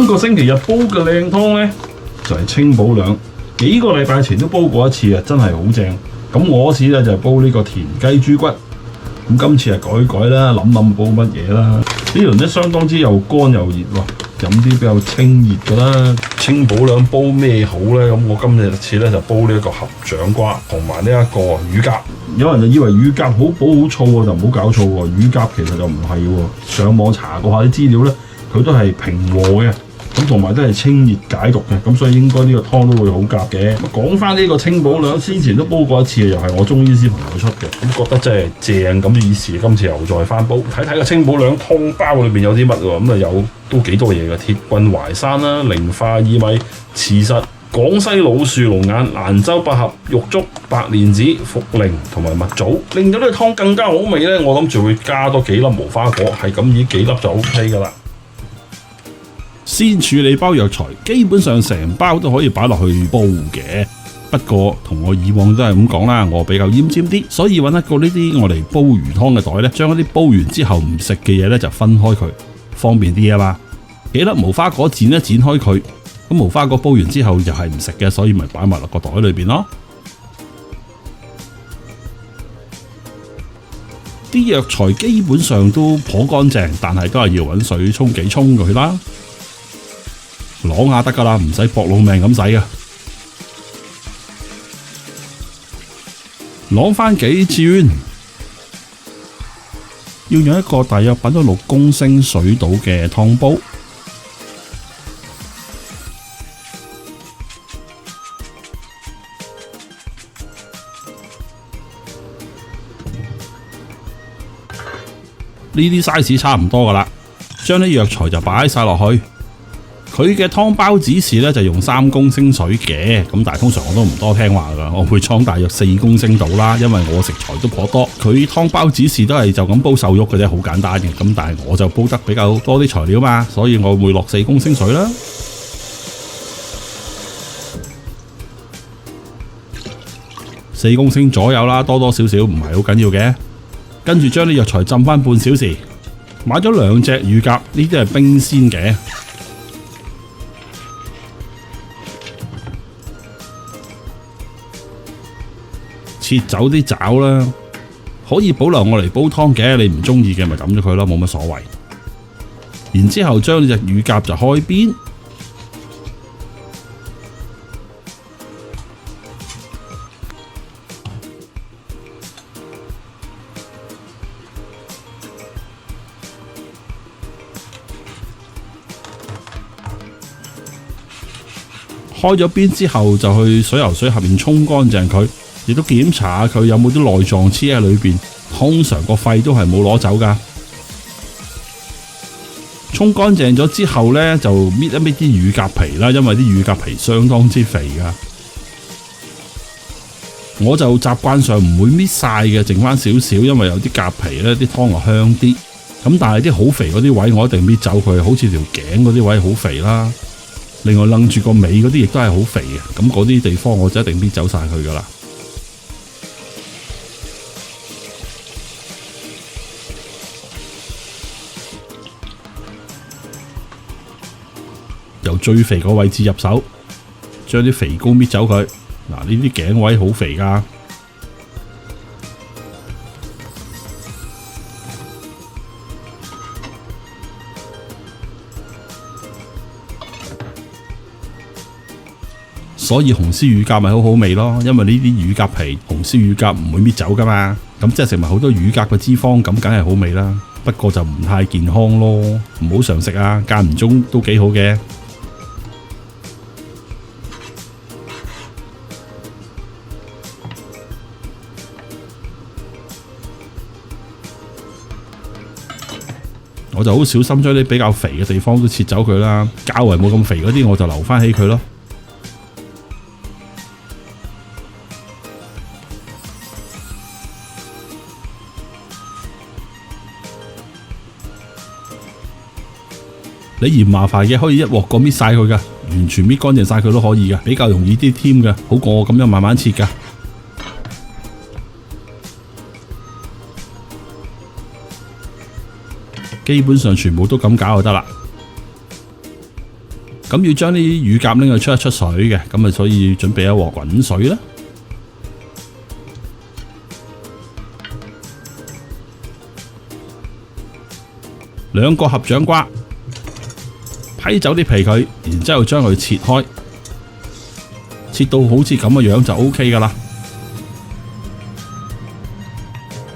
個星期日煲嘅靚湯呢，就係清補涼，幾個禮拜前都煲過一次啊，真係好正。咁我嗰次呢，就係煲呢個田雞豬骨，咁今次係改啦，諗煲乜嘢啦？呢輪呢相當之又乾又熱喎，飲啲比較清熱嘅啦。清補涼煲咩好呢？咁我今次呢，就煲呢一個合掌瓜同埋呢一個乳鴿。有人就以為乳鴿好補好燥喎，就唔好搞錯喎。乳鴿其實就唔係喎，上網查過下啲資料呢，佢都係平和嘅。咁同埋都係清熱解毒嘅，咁所以應該呢個湯都會好夾嘅。講翻呢個清補涼，先前都煲過一次，又係我中醫師朋友出嘅，咁覺得真係正咁意思。今次又再翻煲，睇睇個清補涼湯包裏邊有啲乜喎？咁啊有都幾多嘢嘅，鐵棍淮山啦、靈化薏米、慈實、廣西老樹龍眼、蘭州百合、玉竹、白蓮子、茯苓同埋蜜棗，令到呢個湯更加好味呢。我諗住會加多幾粒無花果，係咁以幾粒就 OK 噶啦。先處理包藥材，基本上成包都可以擺落去煲嘅。不過同我以往都係咁講啦，我比較奄尖啲，所以揾一個呢啲我嚟煲魚湯嘅袋呢，將一啲煲完之後唔食嘅嘢呢就分開佢，方便啲啊嘛。幾粒無花果剪開佢，咁無花果煲完之後又係唔食嘅，所以咪擺埋落個袋裏邊咯。啲藥材基本上都頗乾淨，但係都係要揾水沖幾沖佢啦。啷下得噶啦，唔使搏老命咁洗噶。啷翻幾轉，要用一個大約擺咗6公升水度嘅湯煲，呢啲 size 差唔多噶啦，將啲藥材就擺晒落去。佢嘅湯包指示咧就用3公升水嘅，咁但係通常我都唔多聽話噶，我會裝大約4公升到啦，因為我食材都頗多。佢湯包指示都係就咁煲瘦肉嘅啫，好簡單嘅。咁但係我就煲得比較多啲材料嘛，所以我會落4公升水啦。4公升左右啦，多多少少唔係好緊要嘅。跟住將啲藥材浸翻半小時，買咗2隻乳鴿，呢啲係冰鮮嘅。切走啲爪啦，可以保留我嚟煲湯嘅，你唔中意嘅咪抌咗佢咯，冇乜所謂。然之後將呢隻乳鴿就開邊，開咗邊之後就去水喉水下面沖乾淨佢。亦都檢查下佢有冇啲內臟黐喺裏邊，通常個肺都係冇攞走噶。沖乾淨咗之後呢，就搣一搣啲乳鴿皮啦，因為啲乳鴿皮相當之肥噶。我就習慣上唔會搣晒嘅，剩翻少少，因為有啲鴿皮呢啲湯又香啲。咁但係啲好肥嗰啲位我一定搣走佢，好似條頸嗰啲位好肥啦。另外楞住個尾嗰啲亦都係好肥嘅，咁嗰啲地方我就一定搣走晒佢噶啦。由最肥個位置入手，將啲肥膏搣走佢。嗱，呢啲頸位好肥噶，所以紅燒乳鴿咪好好味咯。因為呢啲乳鴿皮紅燒乳鴿唔會搣走噶嘛，咁即係食埋好多乳鴿嘅脂肪，咁梗係好味啦。不過就唔太健康咯，唔好常食啊，間唔中都幾好嘅。我就好小心將啲比較肥嘅地方都切走佢啦，較為冇咁肥嗰啲我就留翻起佢咯。你嫌麻煩嘅可以一鑊過搣晒佢噶，完全搣乾淨晒佢都可以噶，比較容易啲添噶，好過我咁樣慢慢切噶。基本上全部都咁搞就得啦。咁要將啲乳鴿拎去出一出水嘅，咁啊所以準備一鑊滾水啦。2個合掌瓜，批走啲皮佢，然之後將佢切開，切到好似咁嘅樣就 OK 噶啦。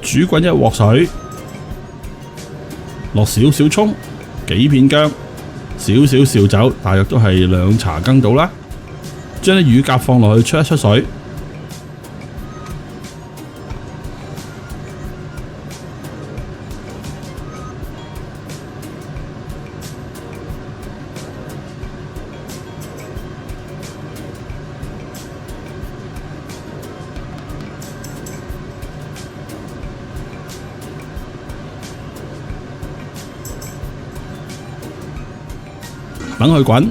煮滾一鑊水，落少少蔥，幾片薑，少少紹酒，大約都係2茶羹到啦。將啲乳鴿放落去出一出水，等佢滾，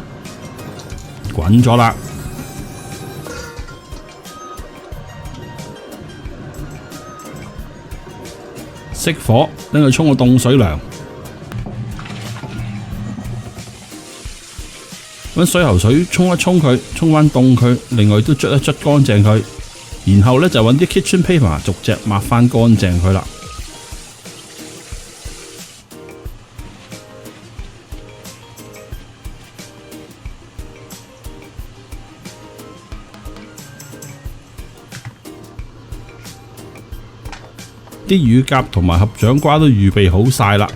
滾咗啦。熄火，拎佢沖個凍水涼。揾水喉水沖一沖佢，沖返凍佢，另外都捽一捽乾淨佢。然後呢，就揾啲 kitchen paper 逐隻抹返乾淨佢啦。啲乳鴿同埋合掌瓜都預備好晒啦，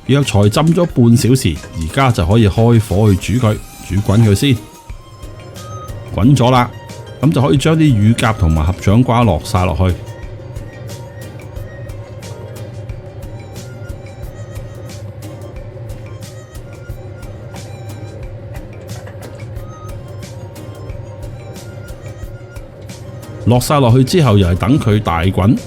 藥材浸咗半小時，而家就可以開火去煮佢，煮滾佢先。滾咗啦，咁就可以將啲乳鴿同埋合掌瓜落晒落去。落晒落去之後，又係等佢大滾。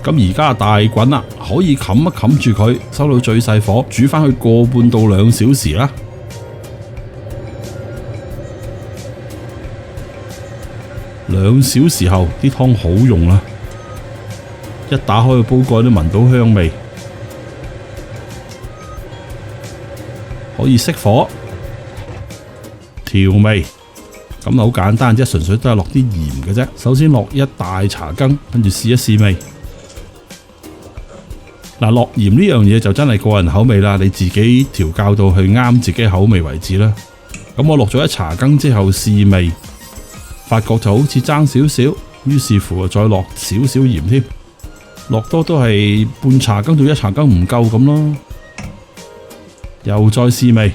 咁而家大滾啦，可以冚一冚住佢，收到最細火，煮返去1.5到2小時啦。2小時後，啲湯好溶啦，一打開個煲蓋都聞到香味，可以熄火調味。咁好簡單啫，純粹都係落啲鹽嘅啫。首先落1大茶羹，跟住試一試味。嗱，落鹽呢樣嘢就真係個人口味啦，你自己調教到去啱自己口味為止啦。咁我落咗1茶羹之後試味，發覺就好似爭少少，於是乎再落少少鹽添，落多都係半茶羹到1茶羹唔夠咁咯。又再試味，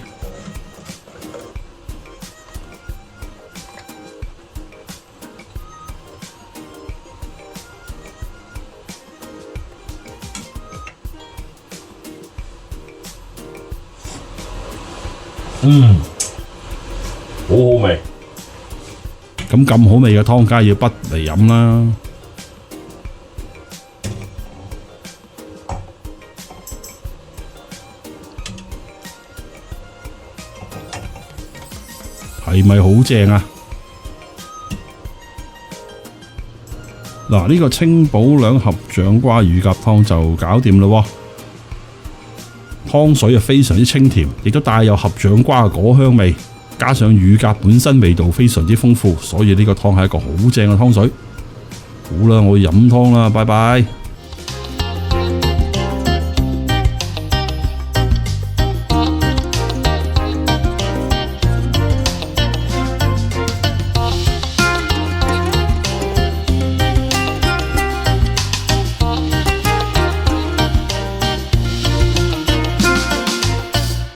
好好味。咁好味嘅湯，梗係要不嚟飲啦。係咪好正啊？嗱，呢個清補涼合掌瓜乳鴿湯就搞掂啦喎。湯水非常之清甜，亦都帶有合掌瓜嘅果香味，加上乳鴿本身味道非常之豐富，所以呢個湯係一個好正嘅湯水。好啦，我要飲湯啦，拜拜。